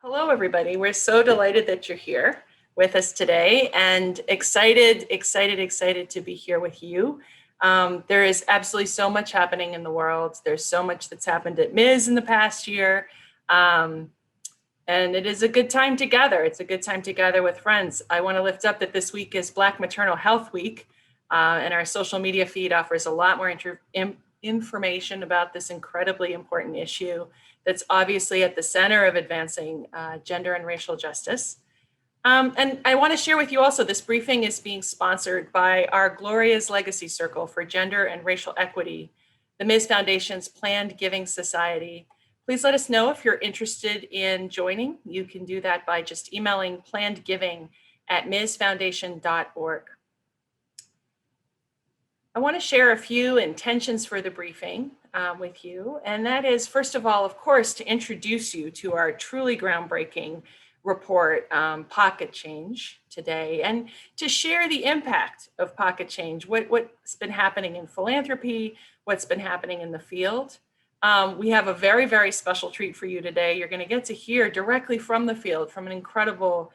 Hello, everybody. We're so delighted that you're here with us today and excited to be here with you. There is absolutely so much happening in the world. There's so much that's happened at Ms. in the past year. Um, and it is a good time to gather. It's a good time to gather with friends. I want to lift up that this week is Black Maternal Health Week, and our social media feed offers a lot more information about this incredibly important issue that's obviously at the center of advancing gender and racial justice. And I want to share with you also, this briefing is being sponsored by our Gloria's Legacy Circle for Gender and Racial Equity, the Ms. Foundation's Planned Giving Society. Please let us know if you're interested in joining. You can do that by just emailing plannedgiving@msfoundation.org. I want to share a few intentions for the briefing with you. And that is, first of all, of course, to introduce you to our truly groundbreaking report, Pocket Change, today, and to share the impact of Pocket Change, what's been happening in philanthropy, what's been happening in the field. We have a very, very special treat for you today. You're going to get to hear directly from the field, from an incredible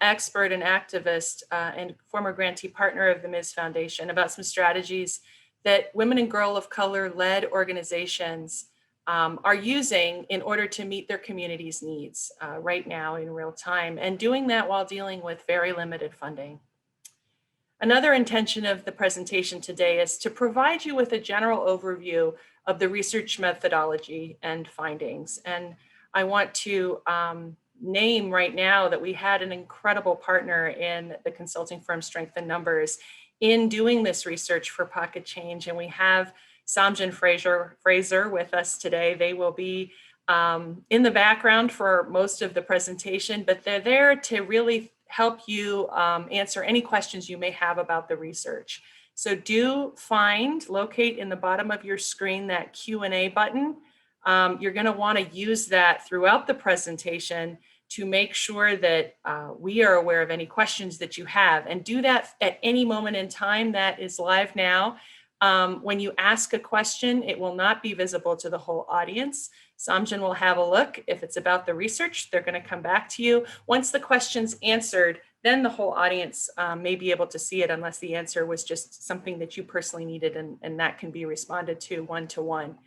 expert and activist and former grantee partner of the Ms. Foundation, about some strategies that women and girl of color led organizations are using in order to meet their community's needs right now in real time, and doing that while dealing with very limited funding. Another intention of the presentation today is to provide you with a general overview of the research methodology and findings. And I want to name right now that we had an incredible partner in the consulting firm Strength in Numbers in doing this research for Pocket Change. And we have Samjin Fraser with us today. They will be in the background for most of the presentation, but they're there to really help you answer any questions you may have about the research. So do locate in the bottom of your screen that Q&A button. You're going to want to use that throughout the presentation to make sure that we are aware of any questions that you have, and do that at any moment in time. That is live now. When you ask a question, it will not be visible to the whole audience. Samjin will have a look. If it's about the research, they're going to come back to you. Once the question's answered, then the whole audience may be able to see it, unless the answer was just something that you personally needed, and that can be responded to one-to-one.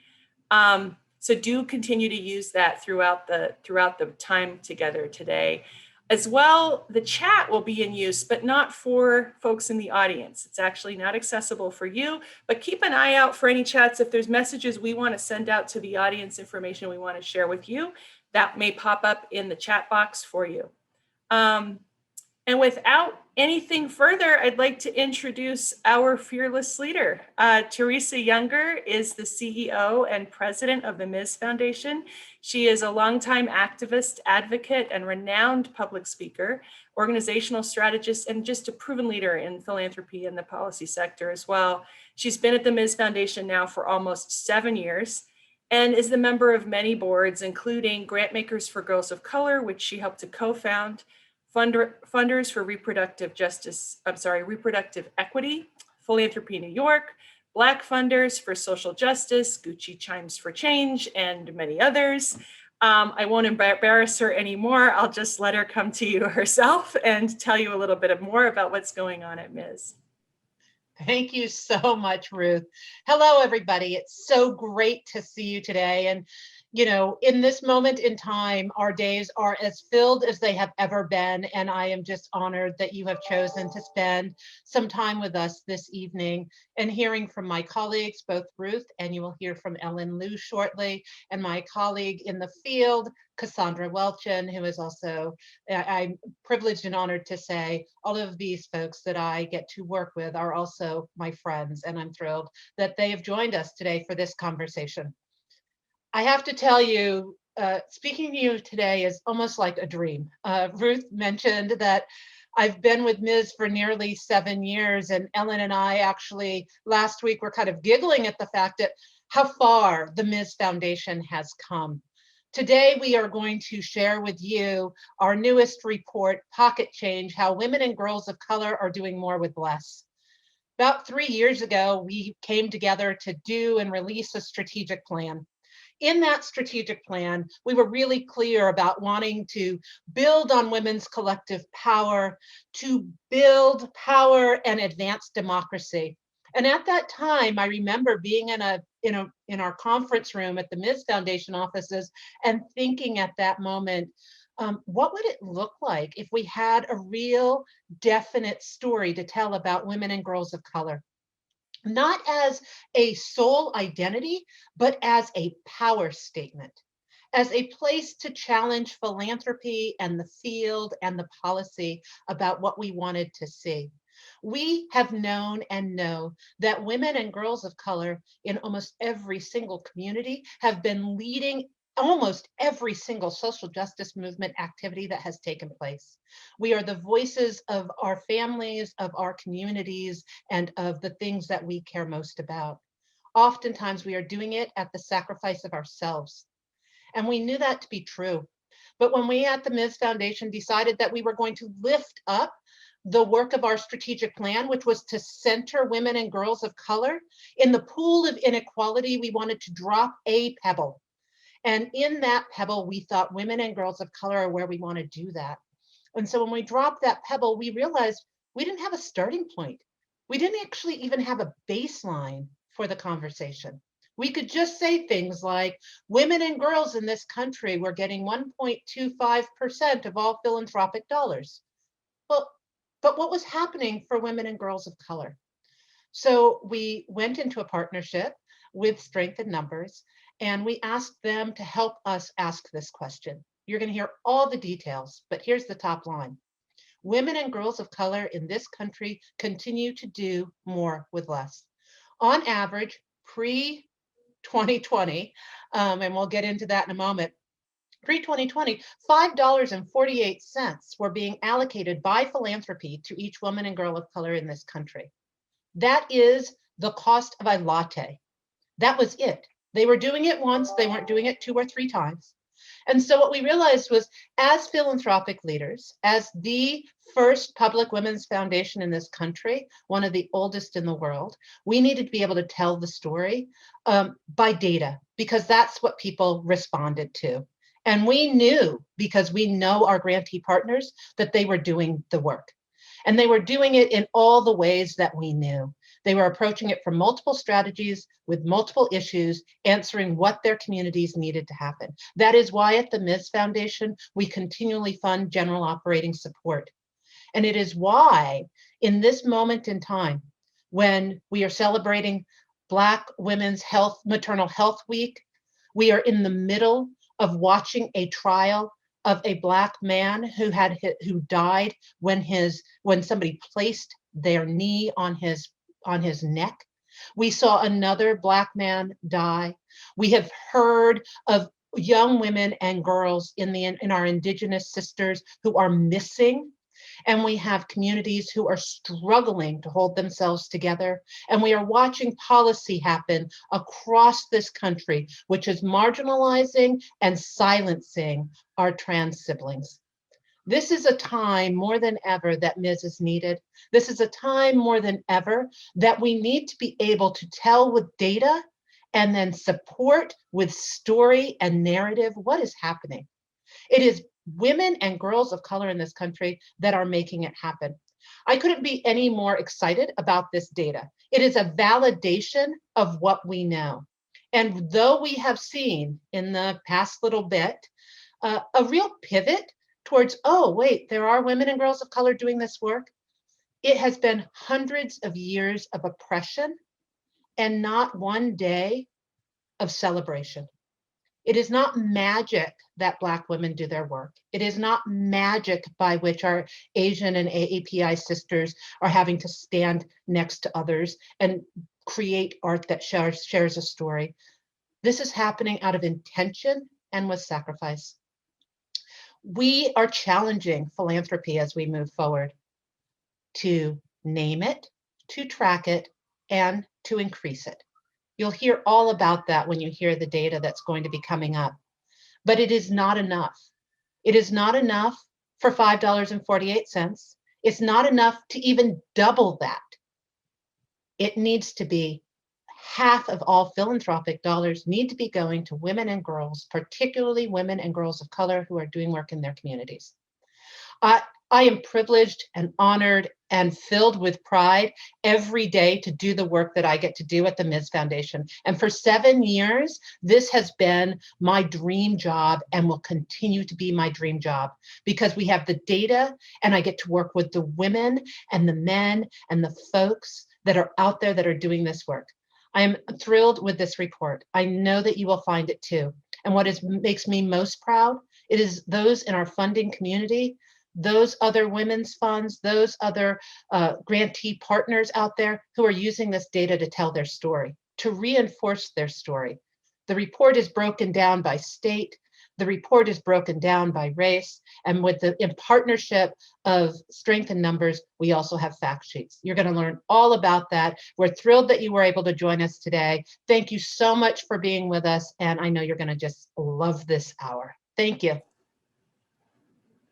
So do continue to use that throughout the time together today. As well, the chat will be in use, but not for folks in the audience. It's actually not accessible for you, but keep an eye out for any chats. If there's messages we want to send out to the audience, information we want to share with you, that may pop up in the chat box for you. And without anything further, I'd like to introduce our fearless leader. Teresa Younger is the CEO and president of the Ms. Foundation. She is a longtime activist, advocate, and renowned public speaker, organizational strategist, and just a proven leader in philanthropy and the policy sector as well. She's been at the Ms. Foundation now for almost 7 years, and is the member of many boards, including Grantmakers for Girls of Color, which she helped to co-found, Funders for Reproductive Equity, Philanthropy New York, Black Funders for Social Justice, Gucci Chimes for Change, and many others. I won't embarrass her anymore. I'll just let her come to you herself and tell you a little bit more about what's going on at Ms. Thank you so much, Ruth. Hello, everybody. It's so great to see you today. And you know, in this moment in time, our days are as filled as they have ever been. And I am just honored that you have chosen to spend some time with us this evening and hearing from my colleagues, both Ruth, and you will hear from Ellen Liu shortly, and my colleague in the field, Cassandra Welchin, who is also, I'm privileged and honored to say, all of these folks that I get to work with are also my friends. And I'm thrilled that they have joined us today for this conversation. I have to tell you, speaking to you today is almost like a dream. Ruth mentioned that I've been with Ms. for nearly 7 years, and Ellen and I actually last week were kind of giggling at the fact that how far the Ms. Foundation has come. Today, we are going to share with you our newest report, Pocket Change, How Women and Girls of Color Are Doing More with Less. About 3 years ago, we came together to do and release a strategic plan. In that strategic plan, we were really clear about wanting to build on women's collective power, to build power and advance democracy. And at that time, I remember being in our conference room at the Ms. Foundation offices and thinking at that moment, what would it look like if we had a real definite story to tell about women and girls of color? Not as a sole identity, but as a power statement, as a place to challenge philanthropy and the field and the policy about what we wanted to see. We have known and know that women and girls of color in almost every single community have been leading almost every single social justice movement activity that has taken place. We are the voices of our families, of our communities, and of the things that we care most about. Oftentimes, we are doing it at the sacrifice of ourselves. And we knew that to be true. But when we at the Ms. Foundation decided that we were going to lift up the work of our strategic plan, which was to center women and girls of color in the pool of inequality, we wanted to drop a pebble. And in that pebble, we thought women and girls of color are where we want to do that. And so when we dropped that pebble, we realized we didn't have a starting point. We didn't actually even have a baseline for the conversation. We could just say things like women and girls in this country were getting 1.25% of all philanthropic dollars. Well, but what was happening for women and girls of color? So we went into a partnership with Strength in Numbers, and we asked them to help us ask this question. You're going to hear all the details, but here's the top line. Women and girls of color in this country continue to do more with less. On average, pre-2020, and we'll get into that in a moment, pre-2020, $5.48 were being allocated by philanthropy to each woman and girl of color in this country. That is the cost of a latte. That was it. They were doing it once, they weren't doing it 2 or 3 times. And so what we realized was, as philanthropic leaders, as the first public women's foundation in this country, one of the oldest in the world, we needed to be able to tell the story by data, because that's what people responded to. And we knew, because we know our grantee partners, that they were doing the work. And they were doing it in all the ways that we knew. They were approaching it from multiple strategies with multiple issues, answering what their communities needed to happen. That is why at the Ms. Foundation, we continually fund general operating support. And it is why in this moment in time, when we are celebrating Black Women's Maternal Health Week, we are in the middle of watching a trial of a Black man who died when somebody placed their knee on his neck. We saw another Black man die. We have heard of young women and girls in our Indigenous sisters who are missing. And we have communities who are struggling to hold themselves together. And we are watching policy happen across this country, which is marginalizing and silencing our trans siblings. This is a time more than ever that Ms. is needed. This is a time more than ever that we need to be able to tell with data and then support with story and narrative what is happening. It is women and girls of color in this country that are making it happen. I couldn't be any more excited about this data. It is a validation of what we know. And though we have seen in the past little bit a real pivot towards, oh, wait, there are women and girls of color doing this work, it has been hundreds of years of oppression and not one day of celebration. It is not magic that Black women do their work. It is not magic by which our Asian and AAPI sisters are having to stand next to others and create art that shares a story. This is happening out of intention and with sacrifice. We are challenging philanthropy as we move forward to name it, to track it, and to increase it. You'll hear all about that when you hear the data that's going to be coming up. But it is not enough. It is not enough for $5.48. It's not enough to even double that. It needs to be half of all philanthropic dollars need to be going to women and girls, particularly women and girls of color who are doing work in their communities. I am privileged and honored and filled with pride every day to do the work that I get to do at the Ms. Foundation. And for 7 years, this has been my dream job and will continue to be my dream job because we have the data and I get to work with the women and the men and the folks that are out there that are doing this work. I am thrilled with this report. I know that you will find it too. And what makes me most proud, it is those in our funding community, those other women's funds, those other grantee partners out there who are using this data to tell their story, to reinforce their story. The report is broken down by state. The report is broken down by race. And in partnership of Strength in Numbers, we also have fact sheets. You're going to learn all about that. We're thrilled that you were able to join us today. Thank you so much for being with us. And I know you're going to just love this hour. Thank you.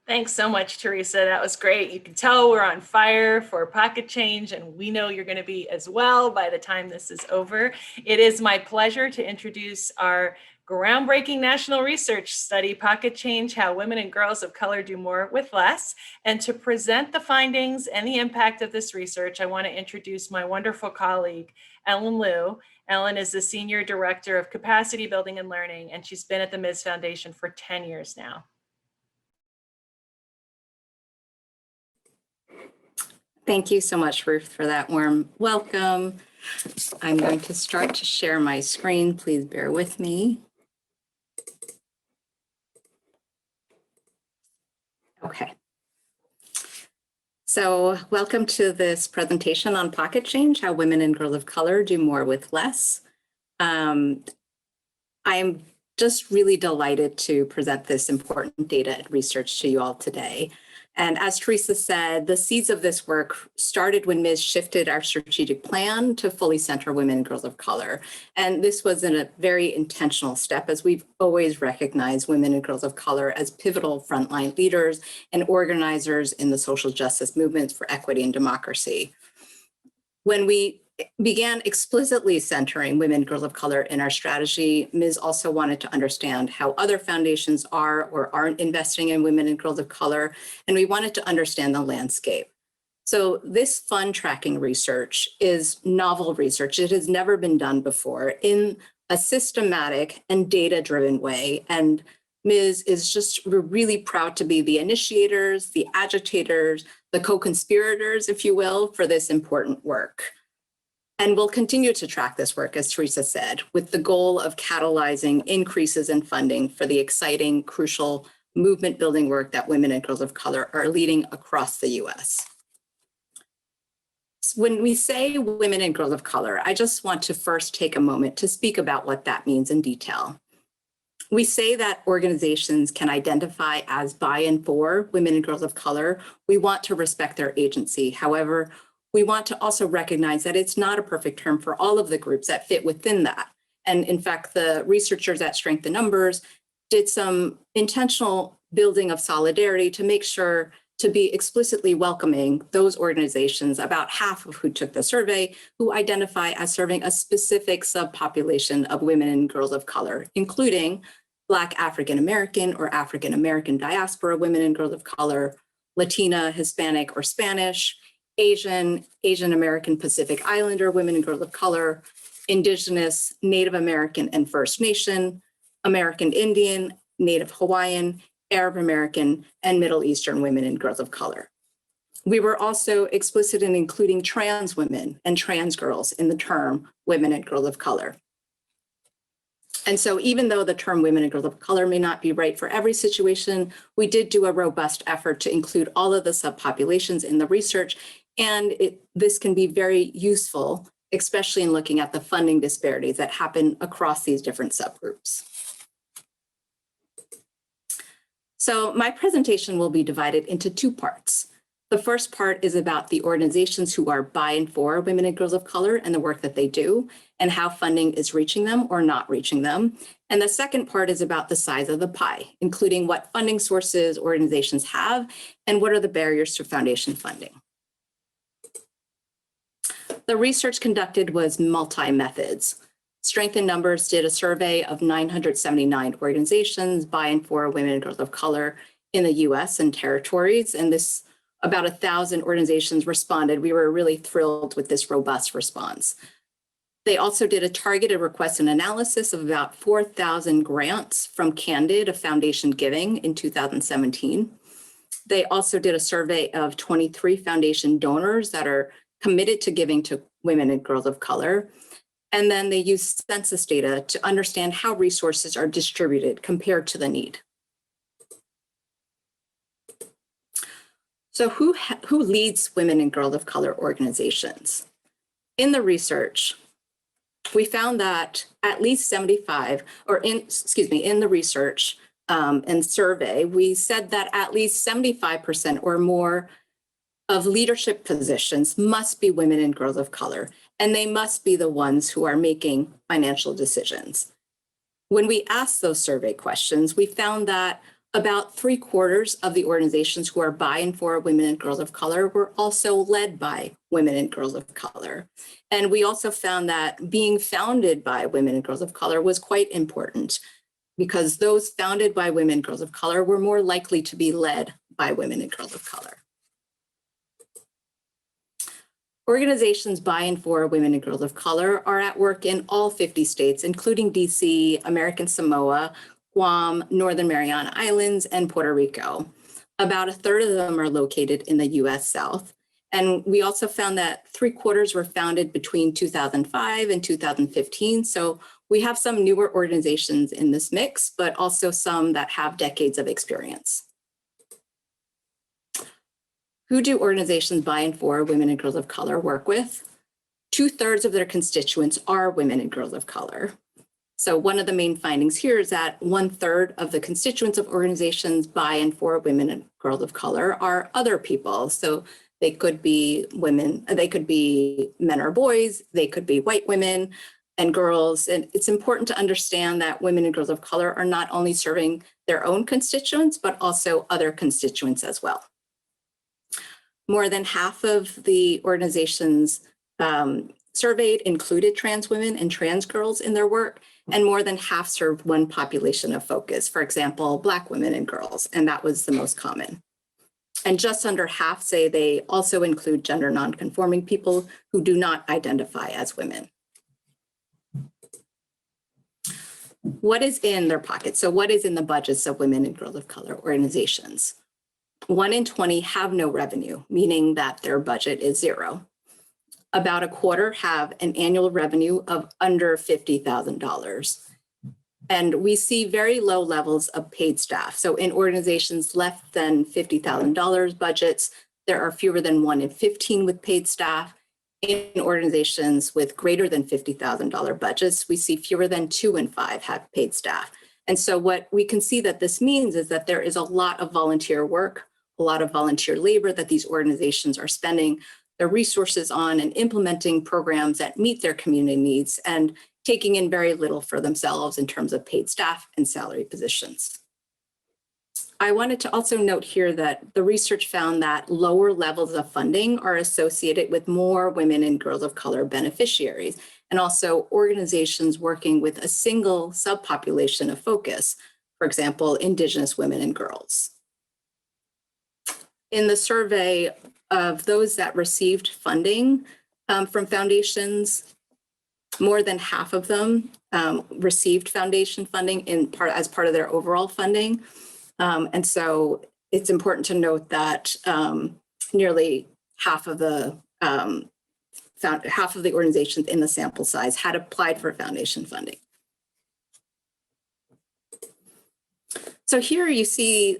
Thanks so much, Teresa. That was great. You can tell we're on fire for pocket change, and we know you're going to be as well by the time this is over. It is my pleasure to introduce our groundbreaking national research study, Pocket Change, How Women and Girls of Color Do More with Less. And to present the findings and the impact of this research, I want to introduce my wonderful colleague, Ellen Liu. Ellen is the Senior Director of Capacity Building and Learning, and she's been at the Ms. Foundation for 10 years now. Thank you so much, Ruth, for that warm welcome. I'm going to start to share my screen. Please bear with me. Okay. So welcome to this presentation on Pocket Change, How Women and Girls of Color Do More with Less. I'm just really delighted to present this important data and research to you all today. And as Teresa said, the seeds of this work started when Ms. shifted our strategic plan to fully center women and girls of color. And this was a very intentional step, as we've always recognized women and girls of color as pivotal frontline leaders and organizers in the social justice movements for equity and democracy. When we began explicitly centering women and girls of color in our strategy, Ms. also wanted to understand how other foundations are or aren't investing in women and girls of color, and we wanted to understand the landscape. So this fund tracking research is novel research. It has never been done before in a systematic and data-driven way, and Ms. is just, we're really proud to be the initiators, the agitators, the co-conspirators, if you will, for this important work. And we'll continue to track this work, as Teresa said, with the goal of catalyzing increases in funding for the exciting, crucial movement building work that women and girls of color are leading across the US. When we say women and girls of color, I just want to first take a moment to speak about what that means in detail. We say that organizations can identify as by and for women and girls of color. We want to respect their agency. However, we want to also recognize that it's not a perfect term for all of the groups that fit within that. And in fact, the researchers at Strength in Numbers did some intentional building of solidarity to make sure to be explicitly welcoming those organizations, about half of who took the survey, who identify as serving a specific subpopulation of women and girls of color, including Black African American or African American diaspora women and girls of color, Latina, Hispanic or Spanish, Asian, Asian American Pacific Islander women and girls of color, Indigenous, Native American and First Nation, American Indian, Native Hawaiian, Arab American, and Middle Eastern women and girls of color. We were also explicit in including trans women and trans girls in the term women and girls of color. And so even though the term women and girls of color may not be right for every situation, we did do a robust effort to include all of the subpopulations in the research. And this can be very useful, especially in looking at the funding disparities that happen across these different subgroups. So my presentation will be divided into two parts. The first part is about the organizations who are by and for women and girls of color and the work that they do and how funding is reaching them or not reaching them. And the second part is about the size of the pie, including what funding sources organizations have and what are the barriers to foundation funding. The research conducted was multi-methods. Strength in Numbers did a survey of 979 organizations by and for women and girls of color in the US and territories, and this about 1,000 organizations responded. We were really thrilled with this robust response. They also did a targeted request and analysis of about 4,000 grants from Candid, a foundation giving in 2017. They also did a survey of 23 foundation donors that are committed to giving to women and girls of color. And then they used census data to understand how resources are distributed compared to the need. So who leads women and girls of color organizations? In the research, we found that at least 75, in the research and survey, we said that at least 75% or more of leadership positions must be women and girls of color, and they must be the ones who are making financial decisions. When we asked those survey questions, we found that about 3/4 of the organizations who are by and for women and girls of color were also led by women and girls of color. And we also found that being founded by women and girls of color was quite important, because those founded by women and girls of color were more likely to be led by women and girls of color. Organizations by and for women and girls of color are at work in all 50 states, including DC, American Samoa, Guam, Northern Mariana Islands, and Puerto Rico. About 1/3 of them are located in the US South. And we also found that 3/4 were founded between 2005 and 2015. So we have some newer organizations in this mix, but also some that have decades of experience. Who do organizations by and for women and girls of color work with? 2/3 of their constituents are women and girls of color. So one of the main findings here is that 1/3 of the constituents of organizations by and for women and girls of color are other people. So they could be women, they could be men or boys, they could be white women and girls. And it's important to understand that women and girls of color are not only serving their own constituents, but also other constituents as well. More than half of the organizations surveyed included trans women and trans girls in their work, and more than half served one population of focus, for example, Black women and girls, and that was the most common. And just under half say they also include gender nonconforming people who do not identify as women. What is in their pockets? So what is in the budgets of women and girls of color organizations? 1 in 20 have no revenue, meaning that their budget is zero. About 1/4 have an annual revenue of under $50,000. And we see very low levels of paid staff. So in organizations less than $50,000 budgets, there are fewer than 1 in 15 with paid staff. In organizations with greater than $50,000 budgets, we see fewer than 2 in 5 have paid staff. And so what we can see that this means is that there is a lot of volunteer work, a lot of volunteer labor that these organizations are spending their resources on and implementing programs that meet their community needs and taking in very little for themselves in terms of paid staff and salary positions. I wanted to also note here that the research found that lower levels of funding are associated with more women and girls of color beneficiaries, and also organizations working with a single subpopulation of focus, for example, Indigenous women and girls. In the survey of those that received funding from foundations, more than half of them received foundation funding as part of their overall funding. And so it's important to note that nearly half of the organizations in the sample size had applied for foundation funding. So here you see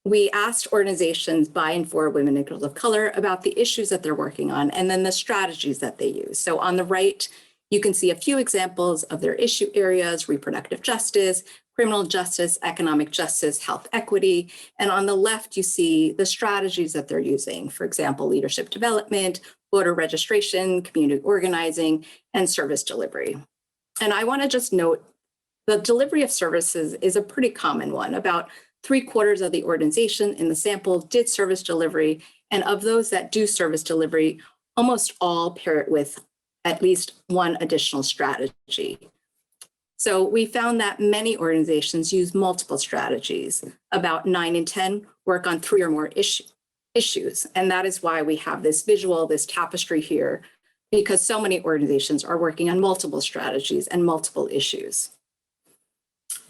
we asked organizations by and for women and girls of color about the issues that they're working on and then the strategies that they use. So on the right, you can see a few examples of their issue areas: reproductive justice, criminal justice, economic justice, health equity. And on the left, you see the strategies that they're using. For example, leadership development, voter registration, community organizing, and service delivery. And I want to just note the delivery of services is a pretty common one. About 3/4 of the organization in the sample did service delivery. And of those that do service delivery, almost all pair it with at least one additional strategy. So we found that many organizations use multiple strategies. About 9 in 10 work on 3 or more issues. And that is why we have this visual, this tapestry here, because so many organizations are working on multiple strategies and multiple issues.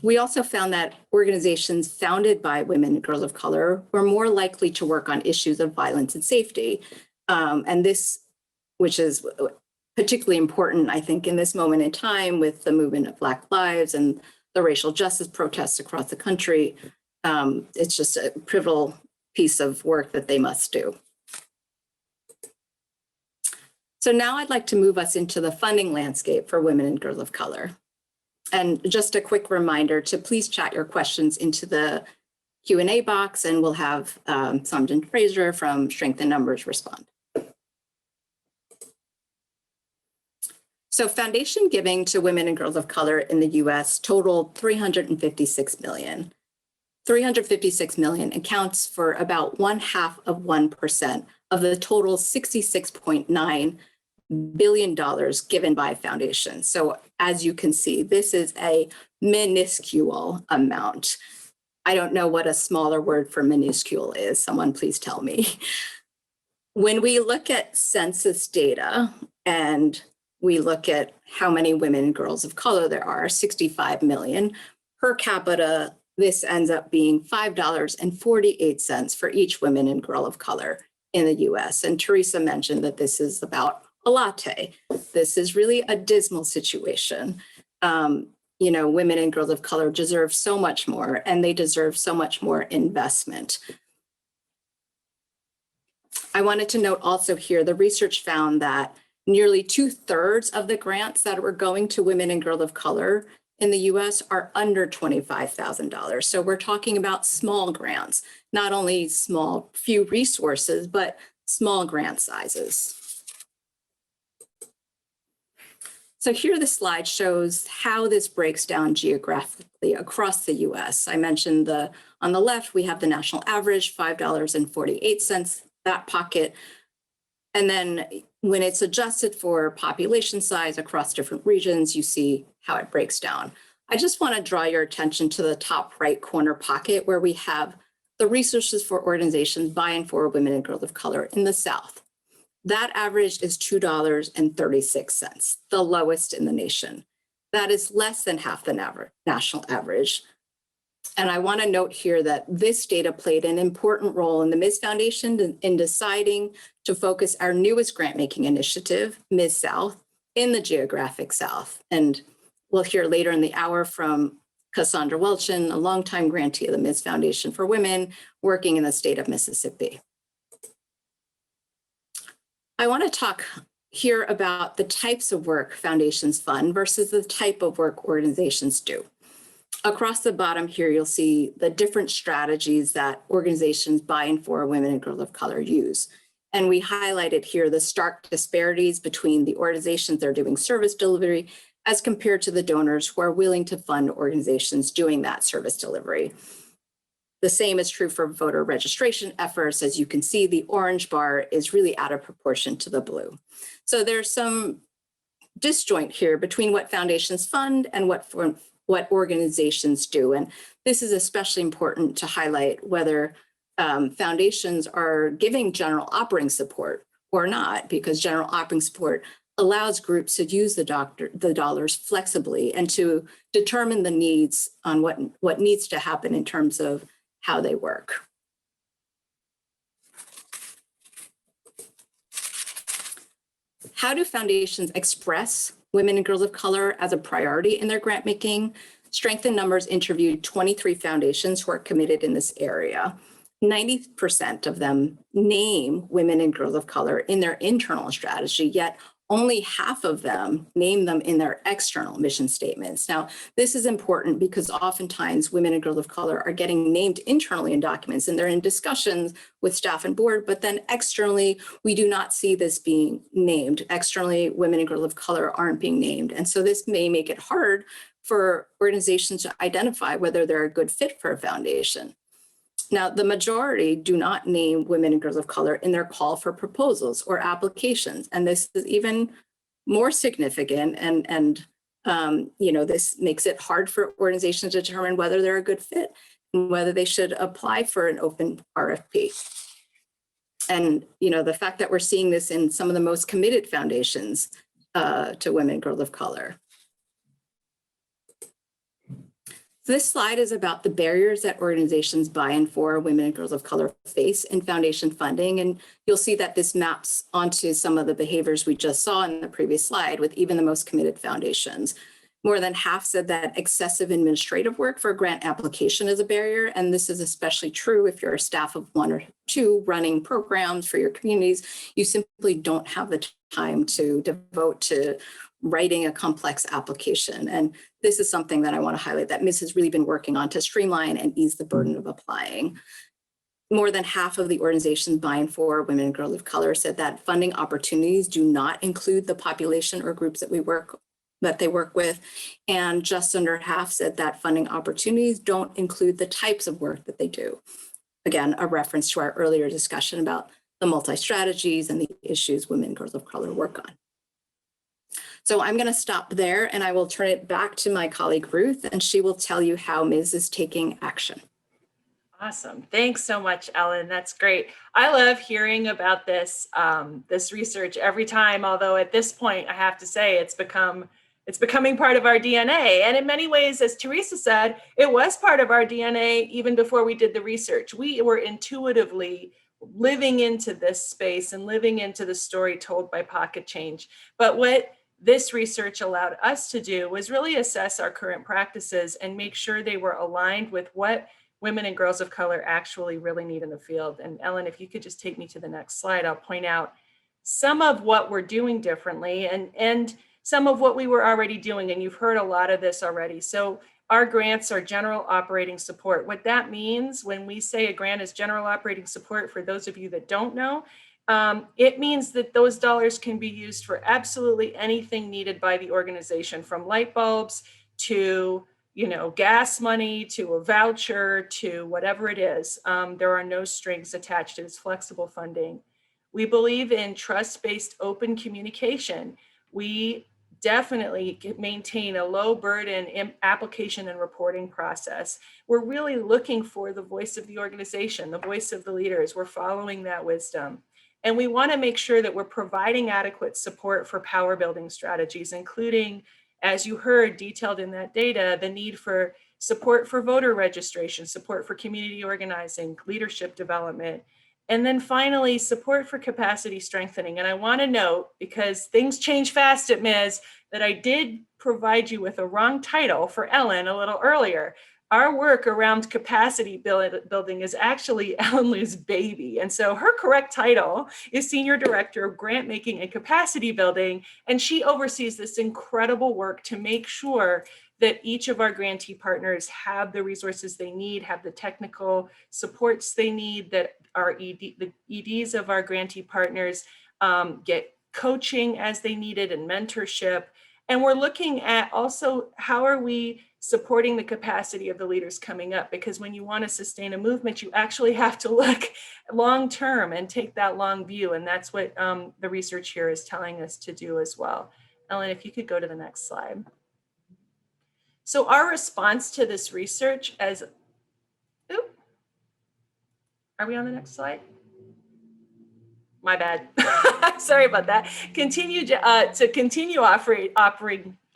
We also found that organizations founded by women and girls of color were more likely to work on issues of violence and safety. And this, which is particularly important, I think, in this moment in time with the movement of Black lives and the racial justice protests across the country. It's just a pivotal piece of work that they must do. So now I'd like to move us into the funding landscape for women and girls of color. And just a quick reminder to please chat your questions into the Q&A box, and we'll have Samjin Fraser from Strength in Numbers respond. So foundation giving to women and girls of color in the US totaled $356 million. $356 million accounts for about 0.5% of the total $66.9 billion given by foundations. So as you can see, this is a minuscule amount. I don't know what a smaller word for minuscule is. Someone please tell me. When we look at census data and we look at how many women and girls of color there are, 65 million per capita, this ends up being $5.48 for each woman and girl of color in the US. And Teresa mentioned that this is about a latte. This is really a dismal situation. You know, women and girls of color deserve so much more, and they deserve so much more investment. I wanted to note also here, the research found that nearly 2/3 of the grants that were going to women and girls of color in the US are under $25,000. So we're talking about small grants, not only small few resources, but small grant sizes. So here the slide shows how this breaks down geographically across the US. I mentioned on the left, we have the national average, $5.48, that pocket. And then when it's adjusted for population size across different regions, you see how it breaks down. I just want to draw your attention to the top right corner pocket where we have the resources for organizations by and for women and girls of color in the South. That average is $2.36, the lowest in the nation. That is less than half the national average. And I want to note here that this data played an important role in the Ms. Foundation in deciding to focus our newest grant-making initiative, Ms. South, in the geographic South. And we'll hear later in the hour from Cassandra Welchin, a longtime grantee of the Ms. Foundation for Women, working in the state of Mississippi. I want to talk here about the types of work foundations fund versus the type of work organizations do. Across the bottom here, you'll see the different strategies that organizations by and for women and girls of color use. And we highlighted here the stark disparities between the organizations that are doing service delivery as compared to the donors who are willing to fund organizations doing that service delivery. The same is true for voter registration efforts. As you can see, the orange bar is really out of proportion to the blue. So there's some disjoint here between what foundations fund and what organizations do. And this is especially important to highlight whether foundations are giving general operating support or not, because general operating support allows groups to use the dollars flexibly and to determine the needs on what needs to happen in terms of how they work. How do foundations express women and girls of color as a priority in their grant making? Strength in Numbers interviewed 23 foundations who are committed in this area. 90% of them name women and girls of color in their internal strategy, yet only half of them name them in their external mission statements. Now, this is important because oftentimes women and girls of color are getting named internally in documents and they're in discussions with staff and board, but then externally, we do not see this being named. Externally, women and girls of color aren't being named. And so this may make it hard for organizations to identify whether they're a good fit for a foundation. Now, the majority do not name women and girls of color in their call for proposals or applications. And this is even more significant. This makes it hard for organizations to determine whether they're a good fit and whether they should apply for an open RFP. And, the fact that we're seeing this in some of the most committed foundations to women and girls of color. This slide is about the barriers that organizations by and for women and girls of color face in foundation funding. And you'll see that this maps onto some of the behaviors we just saw in the previous slide with even the most committed foundations. More than half said that excessive administrative work for a grant application is a barrier. And this is especially true if you're a staff of 1 or 2 running programs for your communities. You simply don't have the time to devote to writing a complex application. And this is something that I want to highlight that Ms. has really been working on to streamline and ease the burden of applying. More than half of the organizations by and for women and girls of color said that funding opportunities do not include the population or groups that they work with. And just under half said that funding opportunities don't include the types of work that they do. Again, a reference to our earlier discussion about the multi-strategies and the issues women and girls of color work on. So I'm going to stop there and I will turn it back to my colleague Ruth, and she will tell you how Ms. is taking action. Awesome. Thanks so much, Ellen. That's great. I love hearing about this research every time, although at this point, I have to say it's becoming part of our DNA. And in many ways, as Teresa said, it was part of our DNA even before we did the research. We were intuitively living into this space and living into the story told by Pocket Change. But what this research allowed us to do was really assess our current practices and make sure they were aligned with what women and girls of color actually really need in the field. And Ellen, if you could just take me to the next slide, I'll point out some of what we're doing differently and some of what we were already doing. And you've heard a lot of this already. So our grants are general operating support. What that means when we say a grant is general operating support, for those of you that don't know, it means that those dollars can be used for absolutely anything needed by the organization, from light bulbs to gas money, to a voucher, to whatever it is. There are no strings attached. It is flexible funding. We believe in trust-based open communication. We definitely maintain a low burden application and reporting process. We're really looking for the voice of the organization, the voice of the leaders. We're following that wisdom. And we want to make sure that we're providing adequate support for power building strategies, including, as you heard detailed in that data, the need for support for voter registration, support for community organizing, leadership development, and then finally, support for capacity strengthening. And I want to note, because things change fast at Ms., that I did provide you with a wrong title for Ellen a little earlier. Our work around capacity building is actually Ellen Liu's baby. And so her correct title is Senior Director of Grant Making and Capacity Building. And she oversees this incredible work to make sure that each of our grantee partners have the resources they need, have the technical supports they need, that the EDs of our grantee partners get coaching as they need it and mentorship. And we're looking at also how are we supporting the capacity of the leaders coming up, because when you want to sustain a movement, you actually have to look long term and take that long view. And that's what the research here is telling us to do as well. Ellen, if you could go to the next slide. So our response to this research are we on the next slide? My bad. Sorry about that. Continue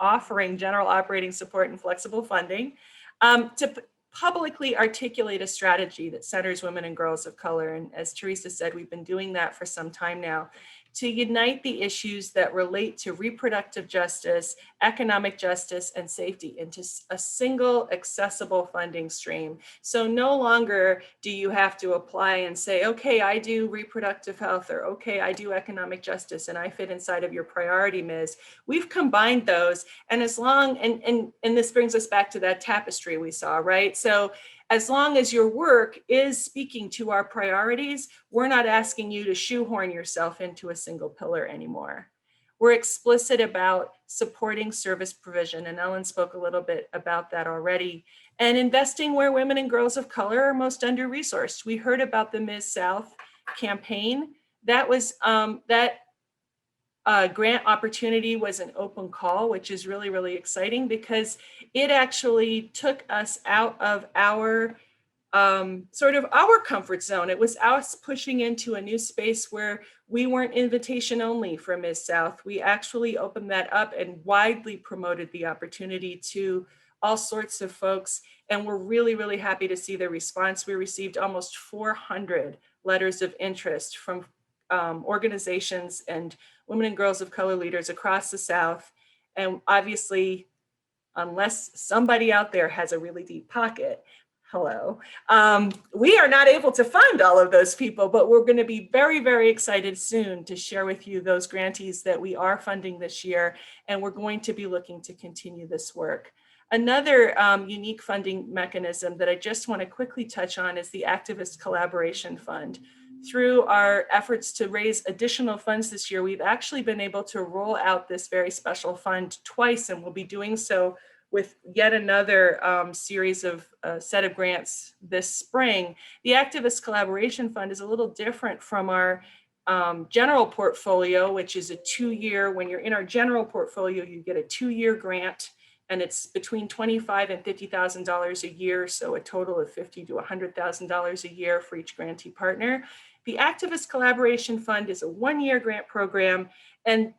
offering general operating support and flexible funding, to publicly articulate a strategy that centers women and girls of color. And as Teresa said, we've been doing that for some time now, to unite the issues that relate to reproductive justice, economic justice, and safety into a single accessible funding stream. So no longer do you have to apply and say, okay, I do reproductive health, or okay, I do economic justice, and I fit inside of your priority, Ms. We've combined those, and as long, and this brings us back to that tapestry we saw, right? So as long as your work is speaking to our priorities, we're not asking you to shoehorn yourself into a single pillar anymore. we're explicit about supporting service provision, and Ellen spoke a little bit about that already, and investing where women and girls of color are most under-resourced. We heard about the Ms. South campaign. That was grant opportunity was an open call, which is really, really exciting because it actually took us out of our sort of our comfort zone. It was us pushing into a new space where we weren't invitation only for Ms. South. We actually opened that up and widely promoted the opportunity to all sorts of folks. And we're really, really happy to see the response. We received almost 400 letters of interest from organizations and women and girls of color leaders across the South. And obviously, unless somebody out there has a really deep pocket, hello, we are not able to fund all of those people, but we're going to be very, very excited soon to share with you those grantees that we are funding this year, and we're going to be looking to continue this work. Another unique funding mechanism that I just want to quickly touch on is the Activist Collaboration Fund. Through our efforts to raise additional funds this year, we've actually been able to roll out this very special fund twice, and we'll be doing so with yet another series of set of grants this spring. The Activist Collaboration Fund is a little different from our general portfolio, which is a 2-year. When you're in our general portfolio, you get a 2-year grant, and it's between $25,000 and $50,000 a year, so a total of $50,000 to $100,000 a year for each grantee partner. The Activist Collaboration Fund is a 1-year grant program, and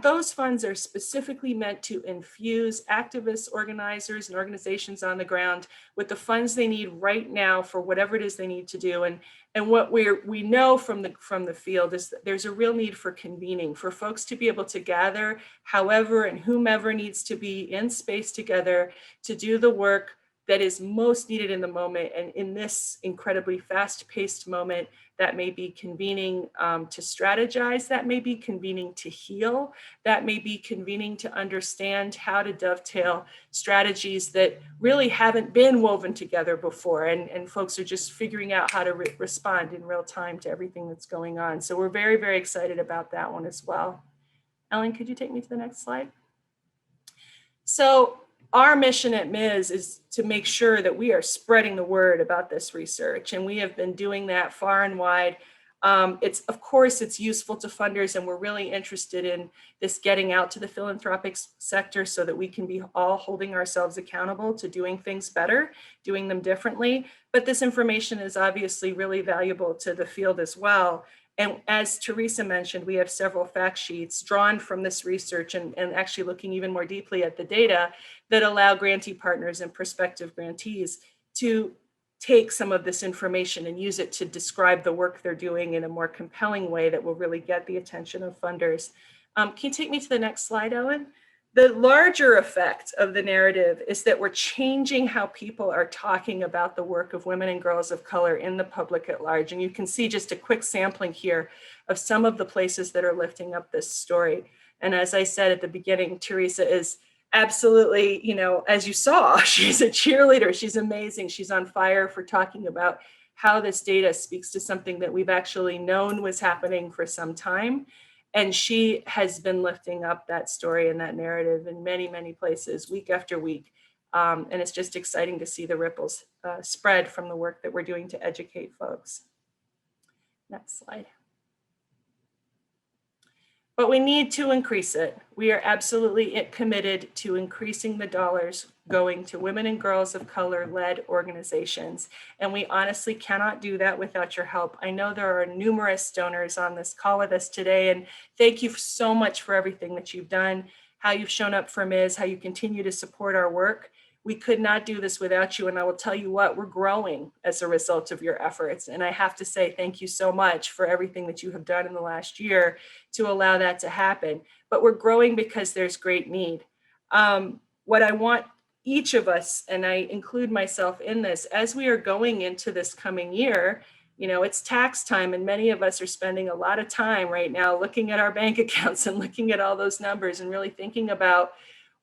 those funds are specifically meant to infuse activists, organizers, and organizations on the ground with the funds they need right now for whatever it is they need to do. And what we know from the field is that there's a real need for convening, for folks to be able to gather however and whomever needs to be in space together to do the work that is most needed in the moment. And in this incredibly fast-paced moment, that may be convening to strategize, that may be convening to heal, that may be convening to understand how to dovetail strategies that really haven't been woven together before. And folks are just figuring out how to respond in real time to everything that's going on. So we're very, very excited about that one as well. Ellen, could you take me to the next slide? So our mission at MIS is to make sure that we are spreading the word about this research, and we have been doing that far and wide. Of course, it's useful to funders, and we're really interested in this getting out to the philanthropic sector so that we can be all holding ourselves accountable to doing things better, doing them differently. But this information is obviously really valuable to the field as well. And as Teresa mentioned, we have several fact sheets drawn from this research and actually looking even more deeply at the data that allow grantee partners and prospective grantees to take some of this information and use it to describe the work they're doing in a more compelling way that will really get the attention of funders. Can you take me to the next slide, Ellen? The larger effect of the narrative is that we're changing how people are talking about the work of women and girls of color in the public at large. And you can see just a quick sampling here of some of the places that are lifting up this story. And as I said at the beginning, Teresa is absolutely, as you saw, she's a cheerleader. She's amazing. She's on fire for talking about how this data speaks to something that we've actually known was happening for some time. And she has been lifting up that story and that narrative in many, many places, week after week. And it's just exciting to see the ripples spread from the work that we're doing to educate folks. Next slide. But we need to increase it. We are absolutely committed to increasing the dollars going to women and girls of color-led organizations. And we honestly cannot do that without your help. I know there are numerous donors on this call with us today, and thank you so much for everything that you've done, how you've shown up for Ms., how you continue to support our work. We could not do this without you, and I will tell you what, we're growing as a result of your efforts. And I have to say thank you so much for everything that you have done in the last year to allow that to happen. But we're growing because there's great need. What I want each of us, and I include myself in this, as we are going into this coming year, it's tax time, and many of us are spending a lot of time right now looking at our bank accounts and looking at all those numbers and really thinking about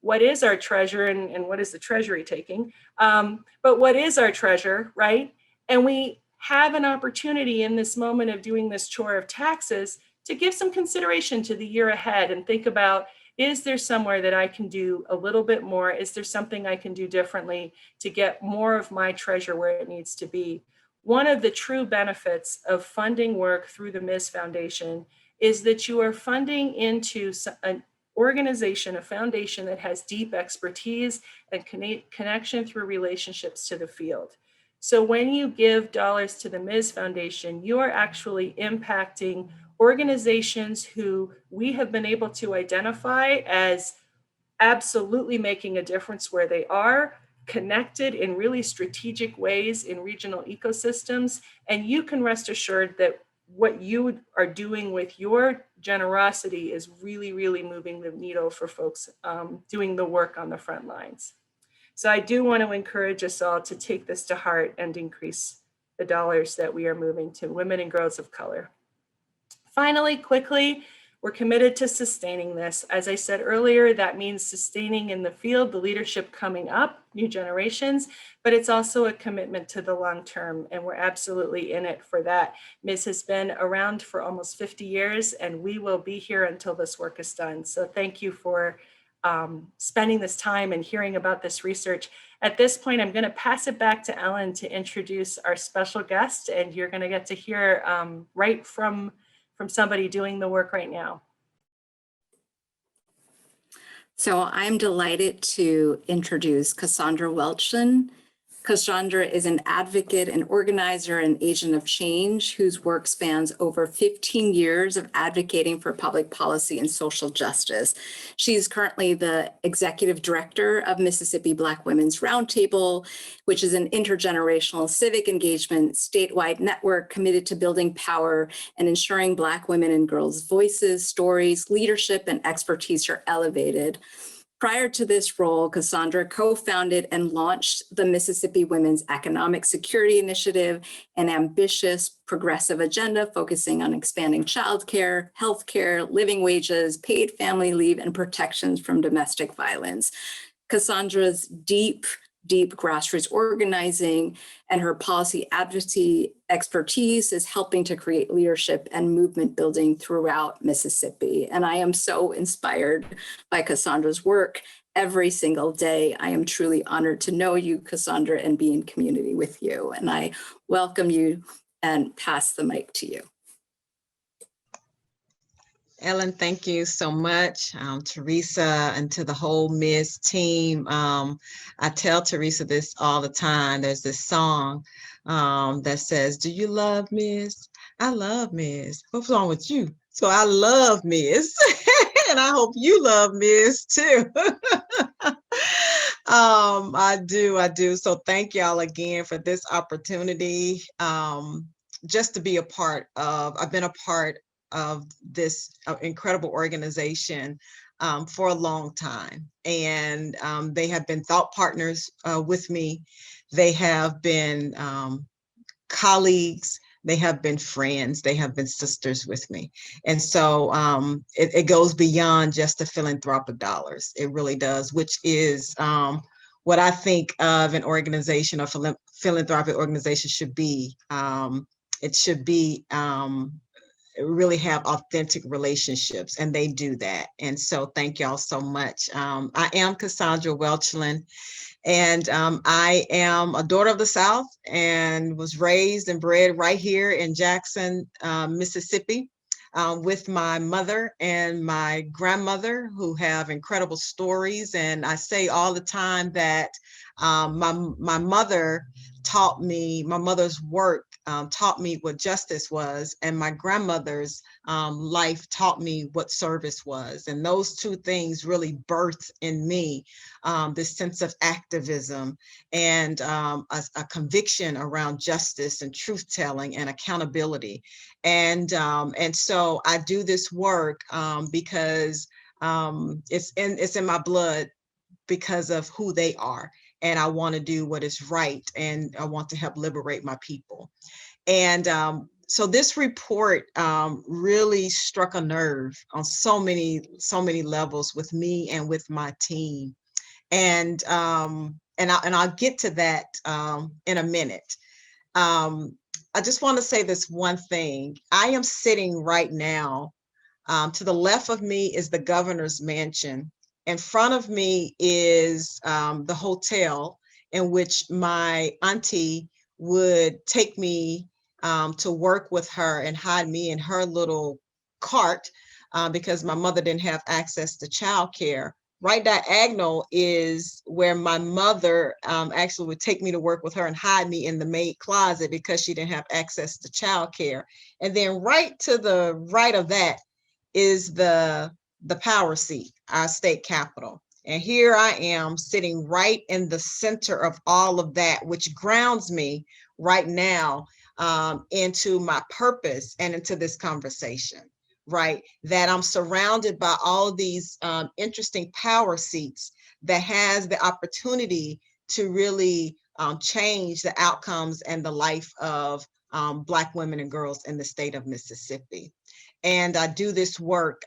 what is our treasure and what is the treasury taking, but what is our treasure, right? And we have an opportunity in this moment of doing this chore of taxes to give some consideration to the year ahead and think about, is there somewhere that I can do a little bit more? Is there something I can do differently to get more of my treasure where it needs to be? One of the true benefits of funding work through the Ms. Foundation is that you are funding into an organization, a foundation that has deep expertise and connection through relationships to the field. So when you give dollars to the Ms. Foundation, you are actually impacting organizations who we have been able to identify as absolutely making a difference where they are, connected in really strategic ways in regional ecosystems. And you can rest assured that what you are doing with your generosity is really, really moving the needle for folks doing the work on the front lines. So I do want to encourage us all to take this to heart and increase the dollars that we are moving to women and girls of color. Finally, quickly, we're committed to sustaining this. As I said earlier, that means sustaining in the field, the leadership coming up, new generations, but it's also a commitment to the long term, and we're absolutely in it for that. Ms. has been around for almost 50 years, and we will be here until this work is done. So thank you for spending this time and hearing about this research. At this point, I'm going to pass it back to Ellen to introduce our special guest, and you're going to get to hear right from somebody doing the work right now. So I'm delighted to introduce Cassandra Welch Lin. Cassandra is an advocate, an organizer, and agent of change whose work spans over 15 years of advocating for public policy and social justice. She's currently the executive director of Mississippi Black Women's Roundtable, which is an intergenerational civic engagement statewide network committed to building power and ensuring Black women and girls' voices, stories, leadership, and expertise are elevated. Prior to this role, Cassandra co-founded and launched the Mississippi Women's Economic Security Initiative, an ambitious progressive agenda focusing on expanding childcare, healthcare, living wages, paid family leave, and protections from domestic violence. Cassandra's deep grassroots organizing and her policy advocacy expertise is helping to create leadership and movement building throughout Mississippi. And I am so inspired by Cassandra's work every single day. I am truly honored to know you, Cassandra, and be in community with you. And I welcome you and pass the mic to you. Ellen, thank you so much. Teresa, and to the whole Ms. team. I tell Teresa this all the time. There's this song that says, "Do you love Ms.? I love Ms. What's wrong with you?" So I love Ms. and I hope you love Ms. too. I do. So thank y'all again for this opportunity. Just to be a part of, I've been a part of this incredible organization for a long time. And they have been thought partners with me. They have been colleagues. They have been friends. They have been sisters with me. And so it goes beyond just the philanthropic dollars. It really does, which is what I think of an organization, a philanthropic organization should be. It should be really have authentic relationships, and they do that. And so thank y'all so much. I am Cassandra Welch Lin, and I am a daughter of the South and was raised and bred right here in Jackson, Mississippi, with my mother and my grandmother, who have incredible stories. And I say all the time that my mother taught me, my mother's work taught me what justice was, and my grandmother's life taught me what service was. And those two things really birthed in me this sense of activism and a conviction around justice and truth-telling and accountability. And so I do this work because it's in my blood because of who they are. And I want to do what is right, and I want to help liberate my people. And so this report really struck a nerve on so many levels with me and with my team. And I'll get to that in a minute. I just want to say this one thing. I am sitting right now To the left of me is the governor's mansion. In front of me is the hotel in which my auntie would take me to work with her and hide me in her little cart because my mother didn't have access to childcare. Right diagonal is where my mother actually would take me to work with her and hide me in the maid closet because she didn't have access to childcare. And then right to the right of that is the power seat, our state capitol. And here I am sitting right in the center of all of that, which grounds me right now into my purpose and into this conversation, right? That I'm surrounded by all these interesting power seats that has the opportunity to really change the outcomes and the life of Black women and girls in the state of Mississippi. And I do this work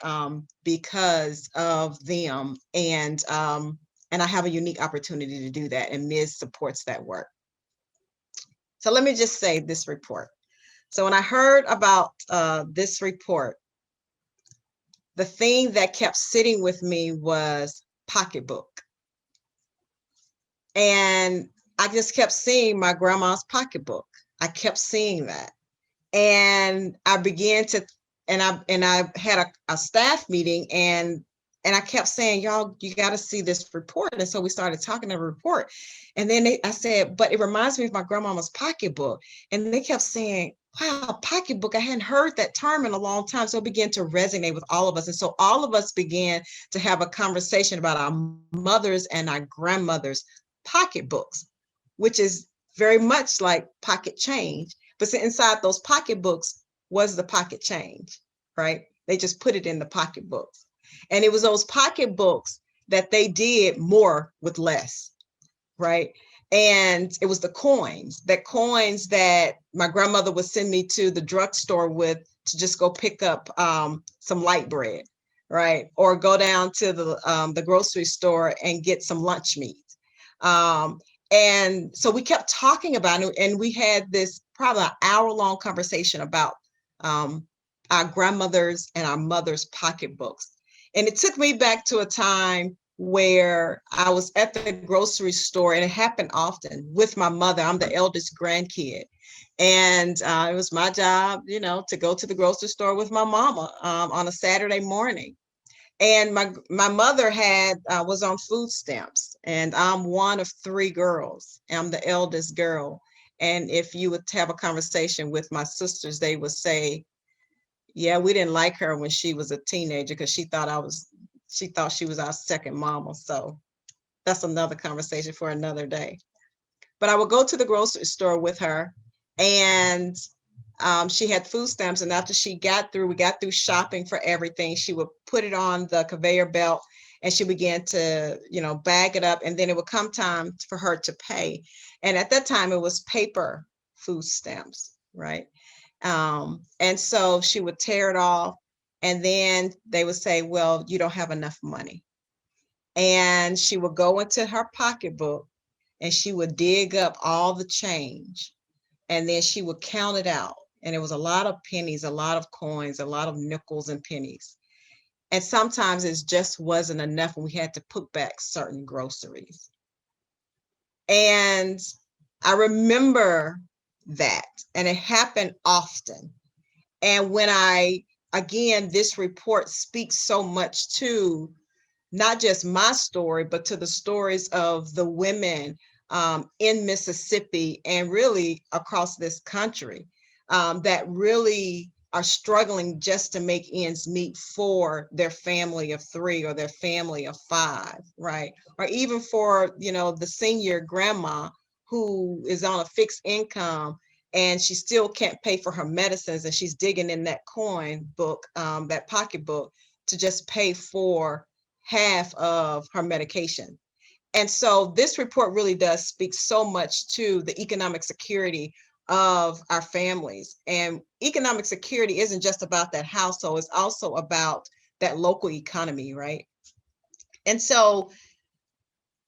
because of them, and I have a unique opportunity to do that, and Ms. supports that work. So let me just say this report. So when I heard about this report, the thing that kept sitting with me was pocketbook. And I just kept seeing my grandma's pocketbook. I kept seeing that. And I began to, and I had a staff meeting, and I kept saying, y'all, you got to see this report. And so we started talking the report. And then I said, but it reminds me of my grandmama's pocketbook. And they kept saying, wow, pocketbook. I hadn't heard that term in a long time. So it began to resonate with all of us. And so all of us began to have a conversation about our mothers and our grandmothers' pocketbooks, which is very much like pocket change. But inside those pocketbooks was the pocket change, right? They just put it in the pocketbooks. And it was those pocketbooks that they did more with less, right? And it was the coins that my grandmother would send me to the drugstore with to just go pick up some light bread, right? Or go down to the grocery store and get some lunch meat. And so we kept talking about it, and we had this probably an hour-long conversation about our grandmothers and our mothers' pocketbooks. And it took me back to a time where I was at the grocery store, and it happened often with my mother. I'm the eldest grandkid. And it was my job, to go to the grocery store with my mama on a Saturday morning. And my mother was on food stamps, and I'm one of 3 girls. I'm the eldest girl. And if you would have a conversation with my sisters, they would say, yeah, we didn't like her when she was a teenager because she thought she was our second mama. So that's another conversation for another day. But I would go to the grocery store with her, and she had food stamps. And after we got through shopping for everything, she would put it on the conveyor belt, and she began to, bag it up. And then it would come time for her to pay. And at that time, it was paper food stamps, right? And so she would tear it off, and then they would say, well, you don't have enough money. And she would go into her pocketbook, and she would dig up all the change, and then she would count it out. And it was a lot of pennies, a lot of coins, a lot of nickels and pennies. And sometimes it just wasn't enough, and we had to put back certain groceries. And I remember that, and it happened often. And again, this report speaks so much to not just my story, but to the stories of the women in Mississippi and really across this country that really are struggling just to make ends meet for their family of 3 or their family of 5, right? Or even for, the senior grandma who is on a fixed income and she still can't pay for her medicines, and she's digging in that coin book, that pocketbook, to just pay for half of her medication. And so this report really does speak so much to the economic security of our families. And economic security isn't just about that household, it's also about that local economy, right? And so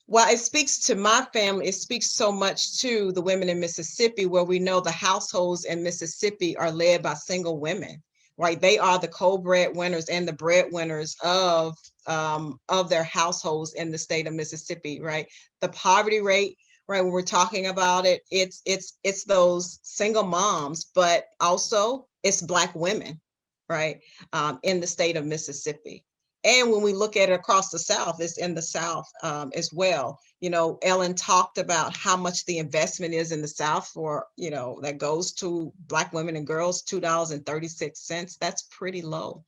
while it speaks to my family, it speaks so much to the women in Mississippi, where we know the households in Mississippi are led by single women. right? They are the co-breadwinners and the breadwinners of their households in the state of Mississippi, right? The poverty rate, right, when we're talking about it, it's those single moms, but also it's Black women, right, in the state of Mississippi. And when we look at it across the South, it's in the South as well. You know, Ellen talked about how much the investment is in the South for, you know, that goes to Black women and girls, $2.36. That's pretty low.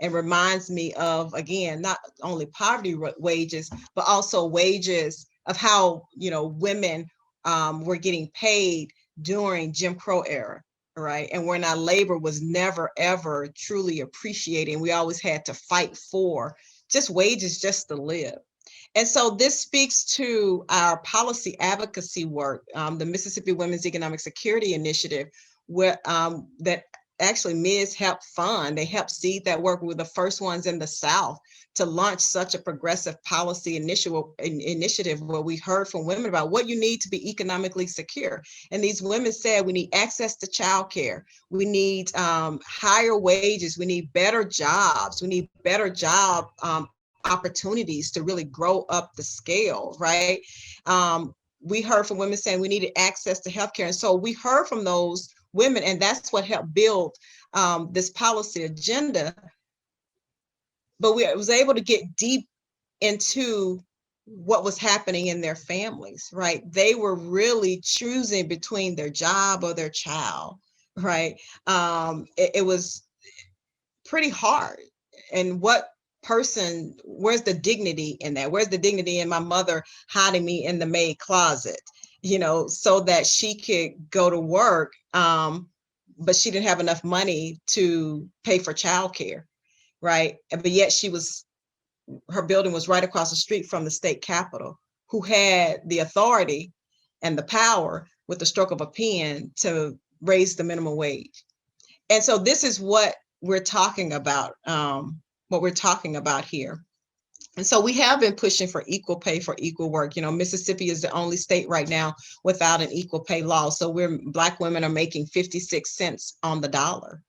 And reminds me of, again, not only poverty wages, but also wages of how, you know, women were getting paid during Jim Crow era, right? And when our labor was never, ever truly appreciated, and we always had to fight for just wages just to live. And so this speaks to our policy advocacy work, the Mississippi Women's Economic Security Initiative, where that actually Ms. helped fund. They helped seed that work. We were the first ones in the South to launch such a progressive policy initiative where we heard from women about what you need to be economically secure. And these women said we need access to childcare, we need higher wages, we need better jobs, we need better job opportunities to really grow up the scale, right? We heard from women saying we needed access to healthcare. And so we heard from those women, and that's what helped build this policy agenda. But we was able to get deep into what was happening in their families, right? They were really choosing between their job or their child, right? It was pretty hard. And what person, where's the dignity in that? Where's the dignity in my mother hiding me in the maid closet, you know, so that she could go to work, but she didn't have enough money to pay for childcare, right? But yet her building was right across the street from the state capitol, who had the authority and the power with the stroke of a pen to raise the minimum wage. And so this is what we're talking about, here. And so we have been pushing for equal pay for equal work. You know, Mississippi is the only state right now without an equal pay law. So Black women are making 56 cents on the dollar.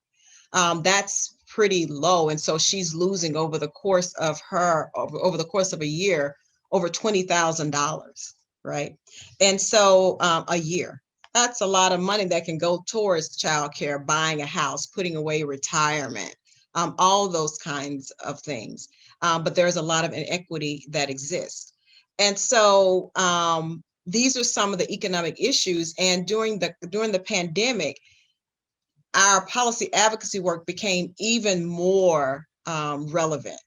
That's pretty low. And so she's losing over the course of a year, over $20,000, right? And so a year. That's a lot of money that can go towards childcare, buying a house, putting away retirement, all those kinds of things. But there's a lot of inequity that exists. And so these are some of the economic issues. And during the pandemic, our policy advocacy work became even more relevant.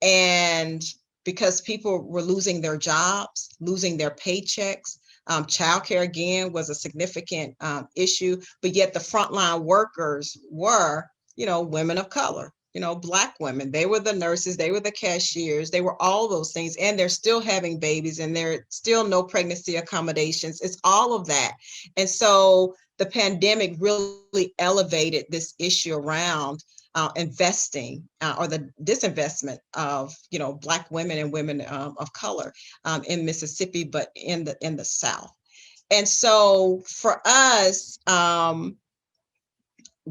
And because people were losing their jobs, losing their paychecks, childcare again was a significant issue, but yet the frontline workers were, you know, women of color, you know, Black women. They were the nurses, they were the cashiers, they were all those things, and they're still having babies, and there's still no pregnancy accommodations. It's all of that. And so the pandemic really elevated this issue around investing or the disinvestment of, you know, Black women and women of color in Mississippi, but in the South. And so for us,